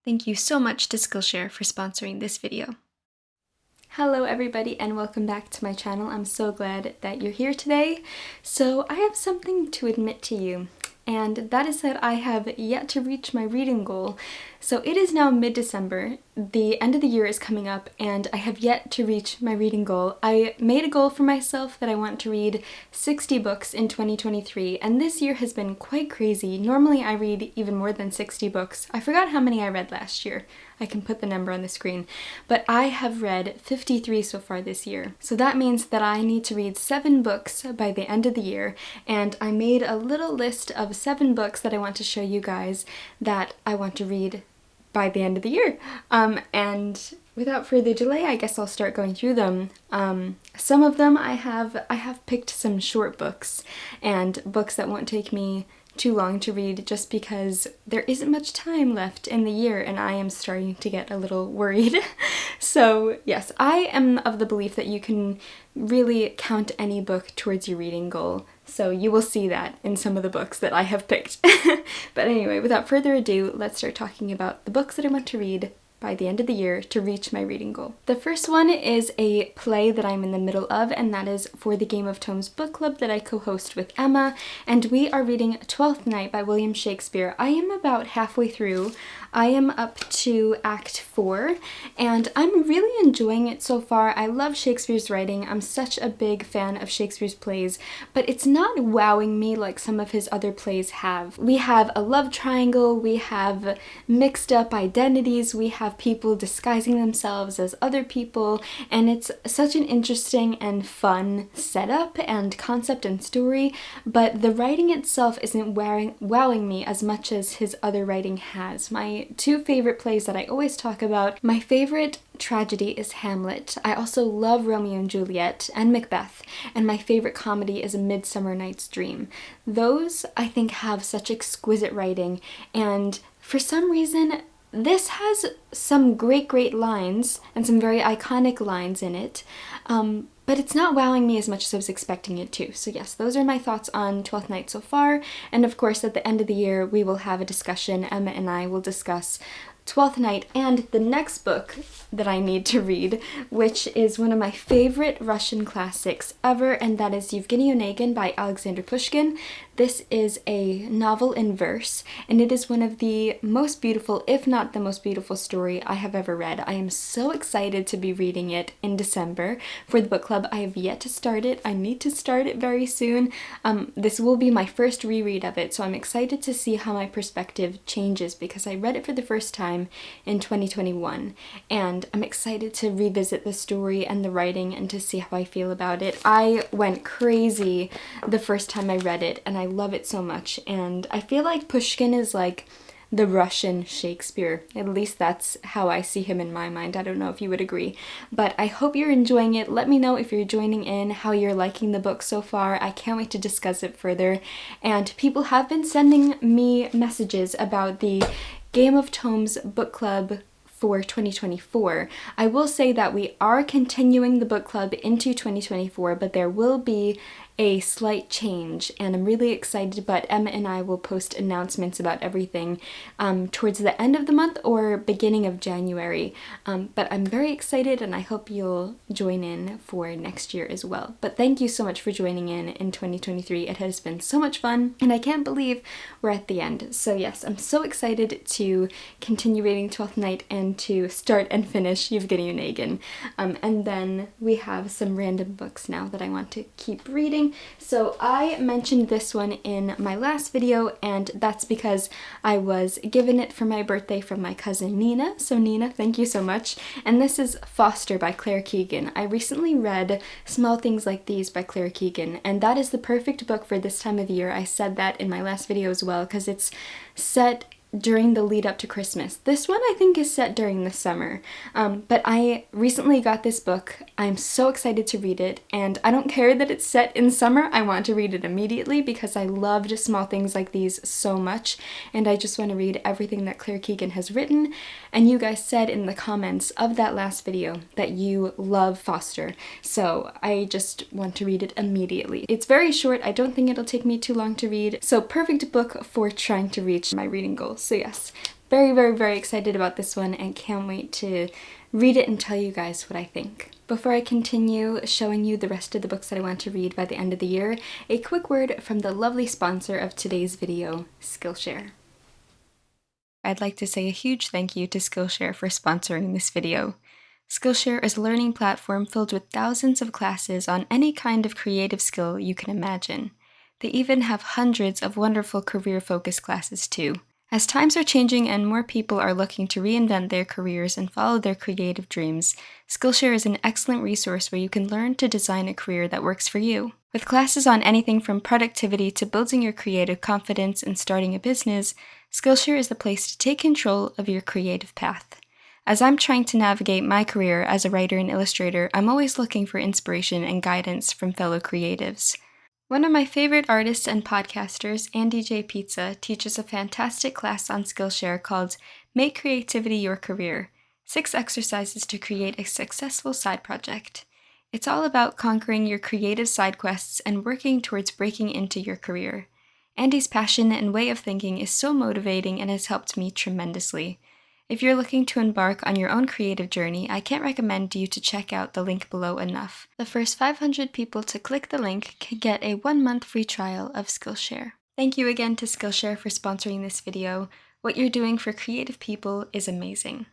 Thank you so much to Skillshare for sponsoring this video. Hello everybody and welcome back to my channel. I'm so glad that you're here today. So I have something to admit to you, and that is that I have yet to reach my reading goal. So it is now mid-December, the end of the year is coming up, and I have yet to reach my reading goal. I made a goal for myself that I want to read 60 books in 2023, and this year has been quite crazy. Normally I read even more than 60 books. I forgot how many I read last year. I can put the number on the screen, but I have read 53 so far this year. So that means that I need to read 7 books by the end of the year, and I made a little list of 7 books that I want to show you guys that I want to read by the end of the year. And without further delay, I guess I'll start going through them. Some of them I have picked some short books and books that won't take me too long to read, just because there isn't much time left in the year and I am starting to get a little worried. So yes, I am of the belief that you can really count any book towards your reading goal. So you will see that in some of the books that I have picked. But anyway, without further ado, let's start talking about the books that I want to read by the end of the year to reach my reading goal. The first one is a play that I'm in the middle of, and that is for the Game of Tomes book club that I co-host with Emma, and we are reading Twelfth Night by William Shakespeare. I am about halfway through. I am up to Act 4, and I'm really enjoying it so far. I love Shakespeare's writing. I'm such a big fan of Shakespeare's plays, but it's not wowing me like some of his other plays have. We have a love triangle, we have mixed up identities, we have people disguising themselves as other people, and it's such an interesting and fun setup and concept and story, but the writing itself isn't wowing me as much as his other writing has. My 2 favorite plays that I always talk about, my favorite tragedy is Hamlet. I also love Romeo and Juliet and Macbeth, and my favorite comedy is A Midsummer Night's Dream. Those, I think, have such exquisite writing, and for some reason this has some great lines and some very iconic lines in it, but it's not wowing me as much as I was expecting it to. So yes, those are my thoughts on Twelfth Night so far, and of course at the end of the year we will have a discussion. Emma and I will discuss Twelfth Night and the next book that I need to read, which is one of my favorite Russian classics ever, and that is Yevgeny Onegin by Alexander Pushkin. This is a novel in verse, and it is one of the most beautiful, if not the most beautiful story I have ever read. I am so excited to be reading it in December for the book club. I have yet to start it. I need to start it very soon. This will be my first reread of it, so I'm excited to see how my perspective changes, because I read it for the first time in 2021, and I'm excited to revisit the story and the writing and to see how I feel about it. I went crazy the first time I read it, and I love it so much, and I feel like Pushkin is like the Russian Shakespeare. At least that's how I see him in my mind. I don't know if you would agree, but I hope you're enjoying it. Let me know if you're joining in, how you're liking the book so far. I can't wait to discuss it further, and people have been sending me messages about the Game of Tomes book club for 2024. I will say that we are continuing the book club into 2024, but there will be a slight change, and I'm really excited, but Emma and I will post announcements about everything towards the end of the month or beginning of January, but I'm very excited and I hope you'll join in for next year as well. But thank you so much for joining in 2023. It has been so much fun, and I can't believe we're at the end. So yes, I'm so excited to continue reading Twelfth Night and to start and finish Yevgeny Onegin. And then we have some random books now that I want to keep reading. So I mentioned this one in my last video, and that's because I was given it for my birthday from my cousin Nina. So Nina, thank you so much. And this is Foster by Claire Keegan. I recently read Small Things Like These by Claire Keegan, and that is the perfect book for this time of year. I said that in my last video as well, because it's set during the lead up to Christmas. This one I think is set during the summer, but I recently got this book. I'm so excited to read it, and I don't care that it's set in summer. I want to read it immediately because I loved Small Things Like These so much, and I just want to read everything that Claire Keegan has written. And you guys said in the comments of that last video that you love Foster, so I just want to read it immediately. It's very short. I don't think it'll take me too long to read, so perfect book for trying to reach my reading goals. So yes, very, very, very excited about this one and can't wait to read it and tell you guys what I think. Before I continue showing you the rest of the books that I want to read by the end of the year, a quick word from the lovely sponsor of today's video, Skillshare. I'd like to say a huge thank you to Skillshare for sponsoring this video. Skillshare is a learning platform filled with thousands of classes on any kind of creative skill you can imagine. They even have hundreds of wonderful career-focused classes too. As times are changing and more people are looking to reinvent their careers and follow their creative dreams, Skillshare is an excellent resource where you can learn to design a career that works for you. With classes on anything from productivity to building your creative confidence and starting a business, Skillshare is the place to take control of your creative path. As I'm trying to navigate my career as a writer and illustrator, I'm always looking for inspiration and guidance from fellow creatives. One of my favorite artists and podcasters, Andy J. Pizza, teaches a fantastic class on Skillshare called Make Creativity Your Career: 6 exercises to create a successful side project. It's all about conquering your creative side quests and working towards breaking into your career. Andy's passion and way of thinking is so motivating and has helped me tremendously. If you're looking to embark on your own creative journey, I can't recommend you to check out the link below enough. The first 500 people to click the link can get a 1-month free trial of Skillshare. Thank you again to Skillshare for sponsoring this video. What you're doing for creative people is amazing.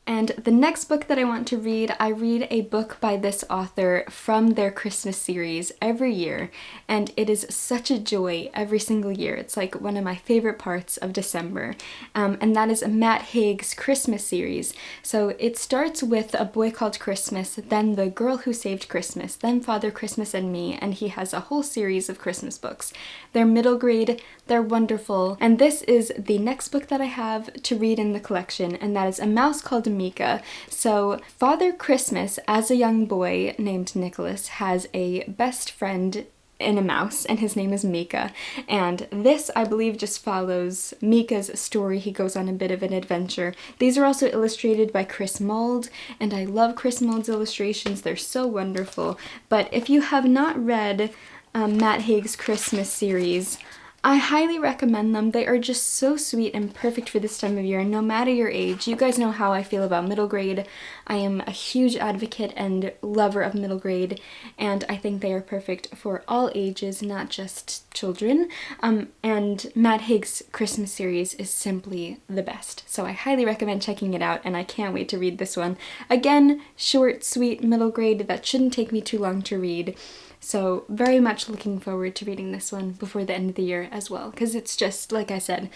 And the next book that I want to read, I read a book by this author from their Christmas series every year, and it is such a joy every single year. It's like one of my favorite parts of December, and that is Matt Haig's Christmas series. So it starts with A Boy Called Christmas, then The Girl Who Saved Christmas, then Father Christmas and Me, and he has a whole series of Christmas books. They're middle grade, they're wonderful, and this is the next book that I have to read in the collection, and that is A Mouse Called Mika. So Father Christmas, as a young boy named Nicholas, has a best friend in a mouse, and his name is Mika. And this, I believe, just follows Mika's story. He goes on a bit of an adventure. These are also illustrated by Chris Mould, and I love Chris Mould's illustrations. They're so wonderful. But if you have not read Matt Haig's Christmas series, I highly recommend them. They are just so sweet and perfect for this time of year, no matter your age. You guys know how I feel about middle grade. I am a huge advocate and lover of middle grade, and I think they are perfect for all ages, not just children. And Matt Haig's Christmas series is simply the best. So I highly recommend checking it out, and I can't wait to read this one. Again, short, sweet, middle grade that shouldn't take me too long to read. So very much looking forward to reading this one before the end of the year as well, because it's just, like I said,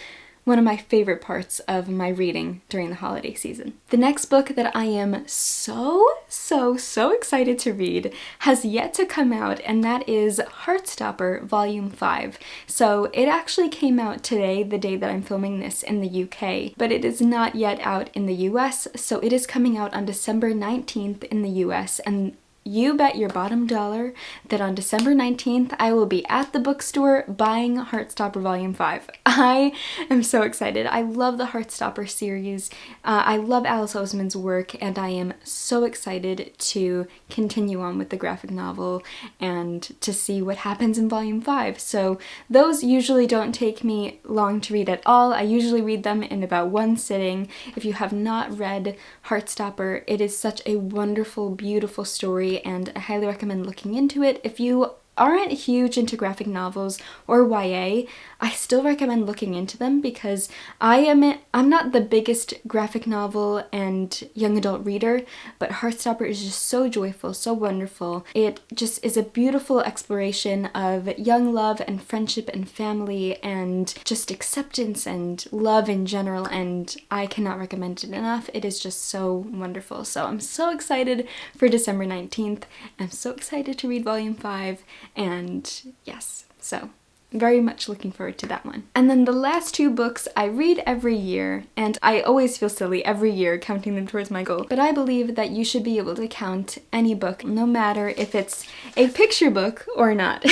one of my favorite parts of my reading during the holiday season. The next book that I am so excited to read has yet to come out, and that is Heartstopper Volume 5. So it actually came out today, the day that I'm filming this, in the UK, but it is not yet out in the US, so it is coming out on December 19th in the US, and you bet your bottom dollar that on December 19th, I will be at the bookstore buying Heartstopper Volume 5. I am so excited. I love the Heartstopper series. I love Alice Oseman's work, and I am so excited to continue on with the graphic novel and to see what happens in Volume 5. So those usually don't take me long to read at all. I usually read them in about one sitting. If you have not read Heartstopper, it is such a wonderful, beautiful story, and I highly recommend looking into it. If you aren't huge into graphic novels or YA, I still recommend looking into them because I'm not the biggest graphic novel and young adult reader, but Heartstopper is just so joyful, so wonderful. It just is a beautiful exploration of young love and friendship and family and just acceptance and love in general, and I cannot recommend it enough. It is just so wonderful. So I'm so excited for December 19th. I'm so excited to read Volume 5, and yes, so very much looking forward to that one. And then the last 2 books I read every year, and I always feel silly every year counting them towards my goal, but I believe that you should be able to count any book, no matter if it's a picture book or not.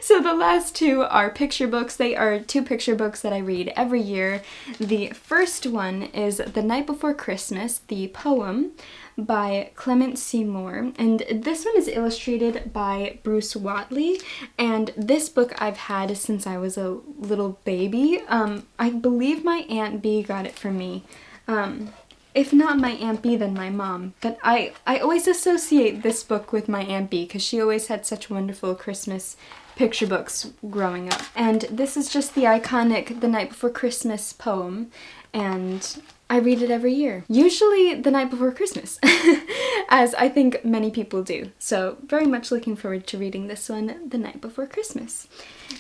So the last 2 are picture books. They are 2 picture books that I read every year. The first one is The Night Before Christmas, the poem by Clement Seymour, and this one is illustrated by Bruce Watley, and this book I've had since I was a little baby. I believe my Aunt B got it for me. If not my Aunt B, then my mom. But I always associate this book with my Aunt B because she always had such wonderful Christmas picture books growing up. And this is just the iconic The Night Before Christmas poem, and I read it every year. Usually the night before Christmas, as I think many people do. So very much looking forward to reading this one the night before Christmas.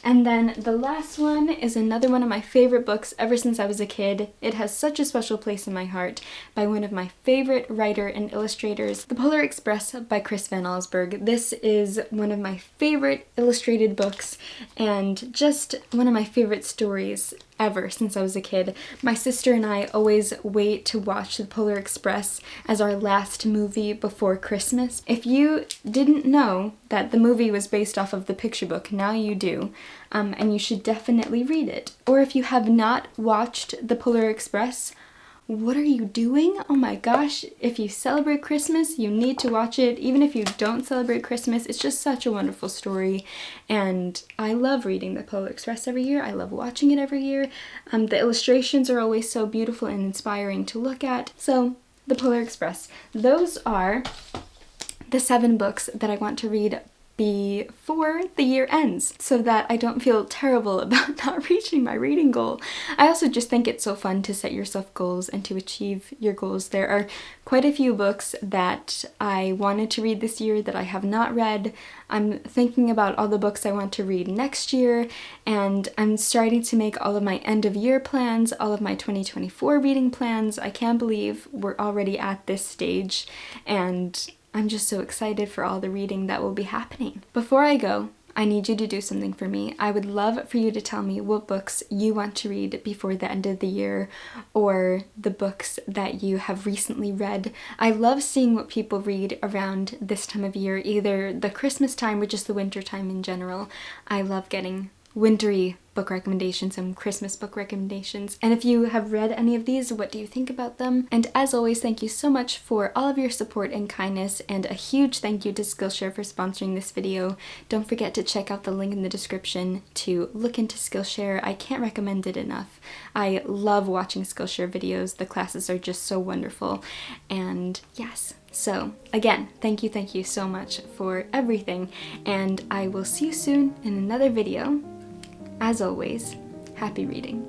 And then the last one is another one of my favorite books ever since I was a kid. It has such a special place in my heart, by one of my favorite writer and illustrators, The Polar Express by Chris Van Allsburg. This is one of my favorite illustrated books and just one of my favorite stories ever since I was a kid. My sister and I always wait to watch The Polar Express as our last movie before Christmas. If you didn't know that the movie was based off of the picture book, now you do, and you should definitely read it. Or if you have not watched The Polar Express, what are you doing? Oh my gosh, if you celebrate Christmas, you need to watch it. Even if you don't celebrate Christmas, it's just such a wonderful story. And I love reading The Polar Express every year. I love watching it every year. The illustrations are always so beautiful and inspiring to look at. So, The Polar Express. Those are the 7 books that I want to read before the year ends, so that I don't feel terrible about not reaching my reading goal. I also just think it's so fun to set yourself goals and to achieve your goals. There are quite a few books that I wanted to read this year that I have not read. I'm thinking about all the books I want to read next year, and I'm starting to make all of my end of year plans, all of my 2024 reading plans. I can't believe we're already at this stage, and I'm just so excited for all the reading that will be happening. Before I go, I need you to do something for me. I would love for you to tell me what books you want to read before the end of the year, or the books that you have recently read. I love seeing what people read around this time of year, either the Christmas time or just the winter time in general. I love getting wintry book recommendations and Christmas book recommendations. And if you have read any of these, what do you think about them? And as always, thank you so much for all of your support and kindness, and a huge thank you to Skillshare for sponsoring this video. Don't forget to check out the link in the description to look into Skillshare. I can't recommend it enough. I love watching Skillshare videos. The classes are just so wonderful. And yes, so again, thank you so much for everything, and I will see you soon in another video. As always, happy reading.